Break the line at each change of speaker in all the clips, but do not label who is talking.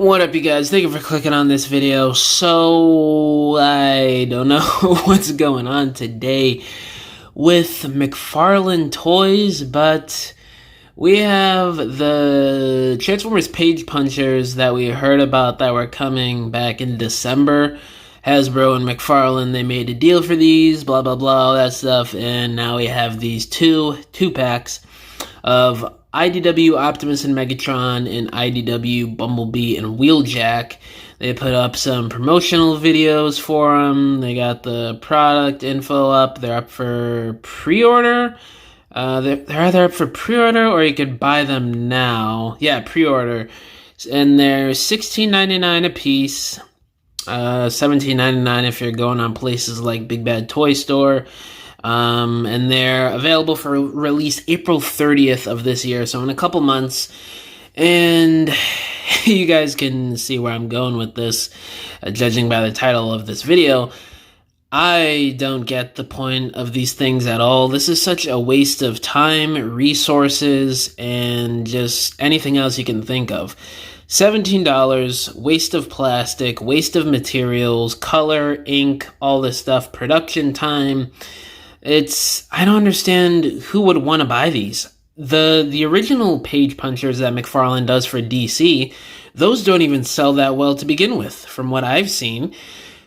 What up, you guys? Thank you for clicking on this video. So, I don't know what's going on today with McFarlane Toys, but we have the Transformers page punchers that we heard about that were coming back in December. Hasbro and McFarlane, they made a deal for these, blah, blah, blah, all that stuff, and now we have these two packs of IDW Optimus and Megatron and IDW Bumblebee and Wheeljack. They put up some promotional videos for them. They got the product info up. They're up for pre-order. They're either up for pre-order or you could buy them now. Yeah, pre-order. And they're $16.99 a piece. $17.99 if you're going on places like Big Bad Toy Store. And they're available for release April 30th of this year, so in a couple months. And you guys can see where I'm going with this, judging by the title of this video. I don't get the point of these things at all. This is such a waste of time, resources, and just anything else you can think of. $17, waste of plastic, waste of materials, color, ink, all this stuff, production time. I don't understand who would want to buy these. The original page punchers that McFarlane does for DC, those don't even sell that well to begin with, from what I've seen.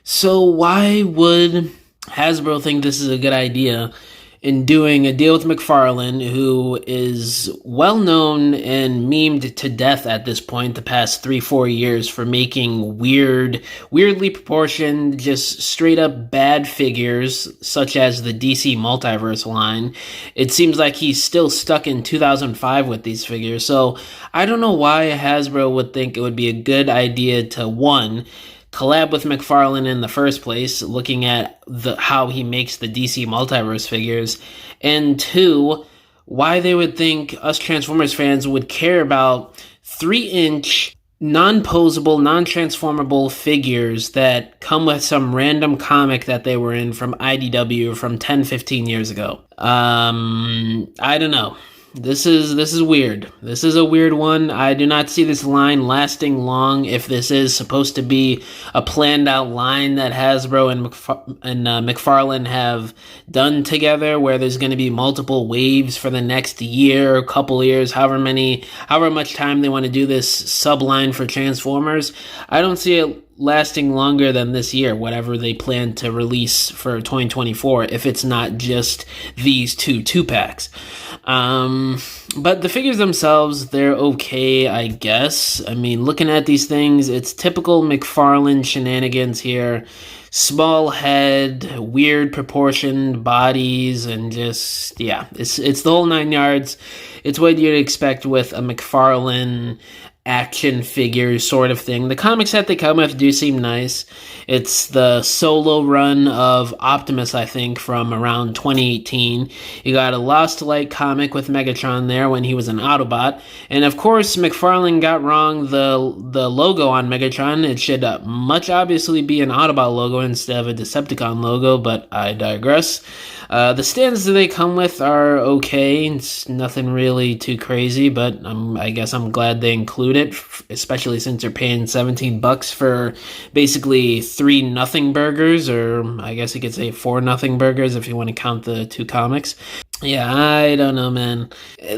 So why would Hasbro think this is a good idea in doing a deal with McFarlane, who is well known and memed to death at this point the past 3-4 years for making weirdly proportioned, just straight up bad figures, such as the DC Multiverse line. It seems like he's still stuck in 2005 with these figures, so I don't know why Hasbro would think it would be a good idea to, one, collab with McFarlane in the first place, looking at how he makes the DC Multiverse figures, and two, why they would think us Transformers fans would care about 3-inch, non-posable, non-transformable figures that come with some random comic that they were in from IDW from 10-15 years ago. I don't know. This is weird. This is a weird one. I do not see this line lasting long if this is supposed to be a planned out line that Hasbro and McFarlane have done together, where there's going to be multiple waves for the next year, couple years, however much time they want to do this subline for Transformers. I don't see it lasting longer than this year, whatever they plan to release for 2024, if it's not just these two packs. But the figures themselves, they're okay, I guess. I mean, looking at these things, it's typical McFarlane shenanigans here. Small head, weird proportioned bodies, and just, yeah, it's the whole 9 yards. It's what you'd expect with a McFarlane action figure sort of thing. The comics that they come with do seem nice. It's the solo run of Optimus, I think, from around 2018. You got a Lost to Light comic with Megatron there when he was an Autobot. And of course, McFarlane got wrong the logo on Megatron. It should much obviously be an Autobot logo instead of a Decepticon logo, but I digress. The stands that they come with are okay. It's nothing really too crazy, but I guess I'm glad they include it, especially since you're paying $17 for basically 3 nothing burgers, or I guess you could say 4 nothing burgers if you want to count the 2 comics. Yeah, I don't know, man.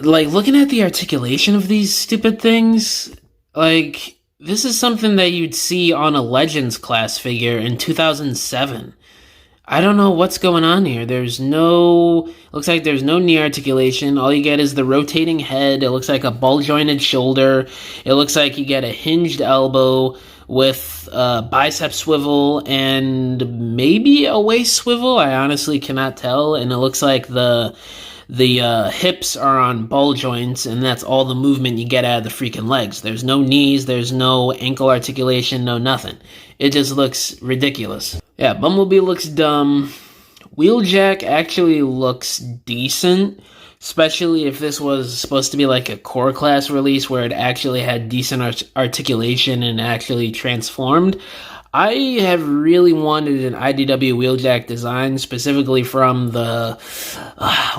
Like, looking at the articulation of these stupid things, like, this is something that you'd see on a Legends class figure in 2007. I don't know what's going on here. Looks like there's no knee articulation. All you get is the rotating head. It looks like a ball-jointed shoulder. It looks like you get a hinged elbow with a bicep swivel and maybe a waist swivel. I honestly cannot tell. And it looks like the hips are on ball joints, and that's all the movement you get out of the freaking legs. There's no knees, there's no ankle articulation, no nothing. It just looks ridiculous. Yeah, Bumblebee looks dumb. Wheeljack actually looks decent, especially if this was supposed to be like a core class release where it actually had decent articulation and actually transformed. I have really wanted an IDW Wheeljack design, specifically from the...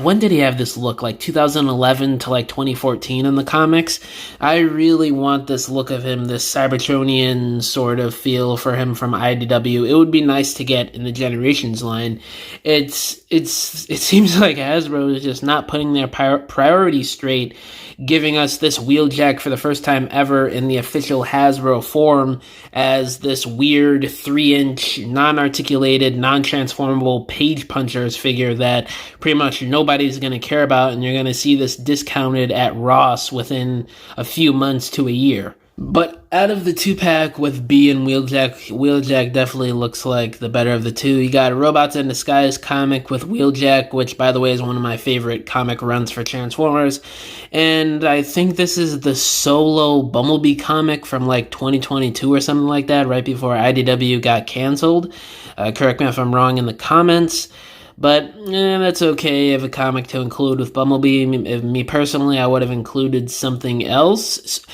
when did he have this look? Like 2011 to like 2014 in the comics? I really want this look of him, this Cybertronian sort of feel for him from IDW. It would be nice to get in the Generations line. It seems like Hasbro is just not putting their priorities straight, giving us this Wheeljack for the first time ever in the official Hasbro form as this weird 3-inch, non-articulated, non-transformable Page Punchers figure that pretty much nobody's going to care about, and you're going to see this discounted at Ross within a few months to a year. But out of the 2-pack with B and Wheeljack definitely looks like the better of the two. You got a Robots in Disguise comic with Wheeljack, which, by the way, is one of my favorite comic runs for Transformers. And I think this is the solo Bumblebee comic from like 2022 or something like that, right before IDW got canceled. Correct me if I'm wrong in the comments. But that's okay of a comic to include with Bumblebee. Me personally, I would have included something else.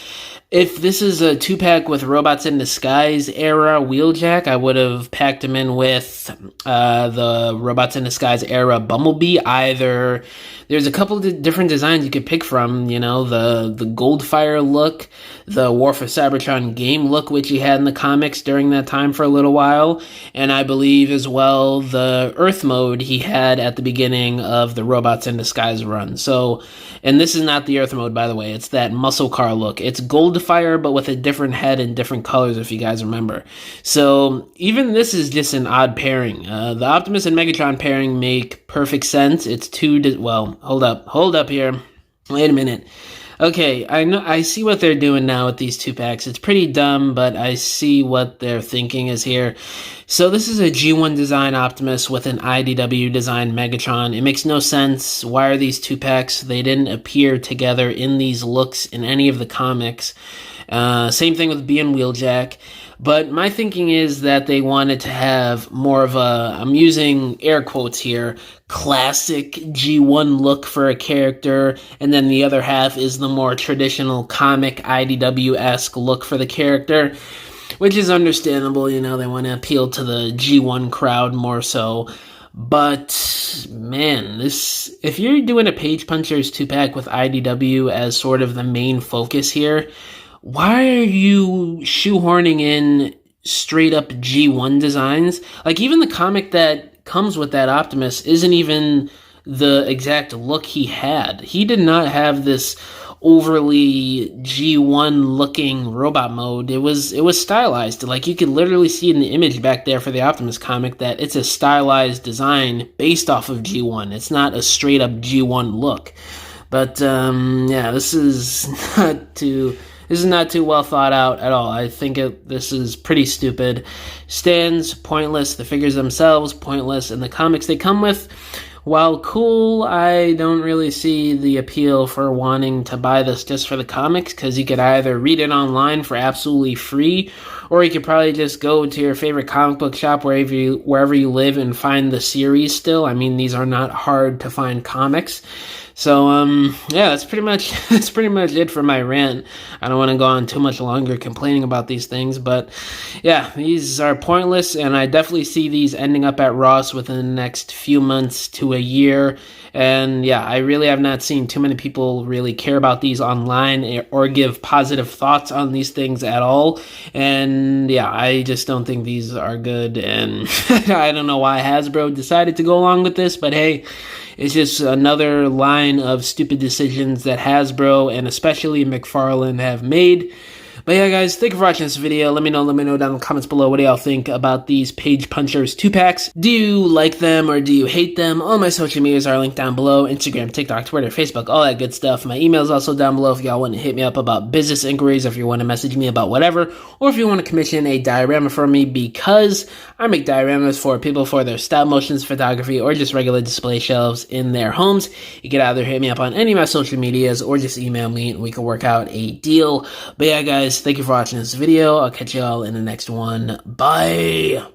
If this is a 2-pack with Robots in Disguise era Wheeljack, I would have packed him in with the Robots in Disguise era Bumblebee. Either there's a couple of different designs you could pick from, you know, the Goldfire look, the War for Cybertron game look, which he had in the comics during that time for a little while, and I believe as well the Earth mode he had at the beginning of the Robots in Disguise run. So, and this is not the Earth mode, by the way. It's that muscle car look. It's Goldfire, but with a different head and different colors, if you guys remember. So even this is just an odd pairing. The Optimus and Megatron pairing make perfect sense. It's well, hold up here. Wait a minute. Okay, I see what they're doing now with these 2-packs. It's pretty dumb, but I see what their thinking is here. So this is a G1 design Optimus with an IDW design Megatron. It makes no sense. Why are these 2-packs? They didn't appear together in these looks in any of the comics. Same thing with B and Wheeljack. But my thinking is that they wanted to have more of a, I'm using air quotes here, classic G1 look for a character, and then the other half is the more traditional comic IDW-esque look for the character, which is understandable. You know, they want to appeal to the G1 crowd more so. But man, if you're doing a Page Punchers 2-pack with IDW as sort of the main focus here, why are you shoehorning in straight up G1 designs? Like, even the comic that comes with that Optimus isn't even the exact look he had. He did not have this overly G1 looking robot mode. It was stylized. Like, you could literally see in the image back there for the Optimus comic that it's a stylized design based off of G1. It's not a straight up G1 look. But yeah, this is not too well thought out at all. I think this is pretty stupid. Stands, pointless. The figures themselves, pointless. And the comics they come with, while cool, I don't really see the appeal for wanting to buy this just for the comics, because you could either read it online for absolutely free, or you could probably just go to your favorite comic book shop wherever you live and find the series still. I mean, these are not hard to find comics. So, yeah, that's pretty much it for my rant. I don't want to go on too much longer complaining about these things, but yeah, these are pointless, and I definitely see these ending up at Ross within the next few months to a year. And yeah, I really have not seen too many people really care about these online or give positive thoughts on these things at all. And yeah, I just don't think these are good, and I don't know why Hasbro decided to go along with this, but hey, it's just another line of stupid decisions that Hasbro and especially McFarlane have made. But yeah, guys, thank you for watching this video. Let me know down in the comments below, what do y'all think about these Page Punchers 2-packs? Do you like them or do you hate them? All my social medias are linked down below. Instagram, TikTok, Twitter, Facebook, all that good stuff. My email is also down below if y'all want to hit me up about business inquiries, if you want to message me about whatever, or if you want to commission a diorama from me, because I make dioramas for people for their stop motions photography or just regular display shelves in their homes. You can either hit me up on any of my social medias or just email me and we can work out a deal. But yeah, guys, thank you for watching this video. I'll catch y'all in the next one. Bye!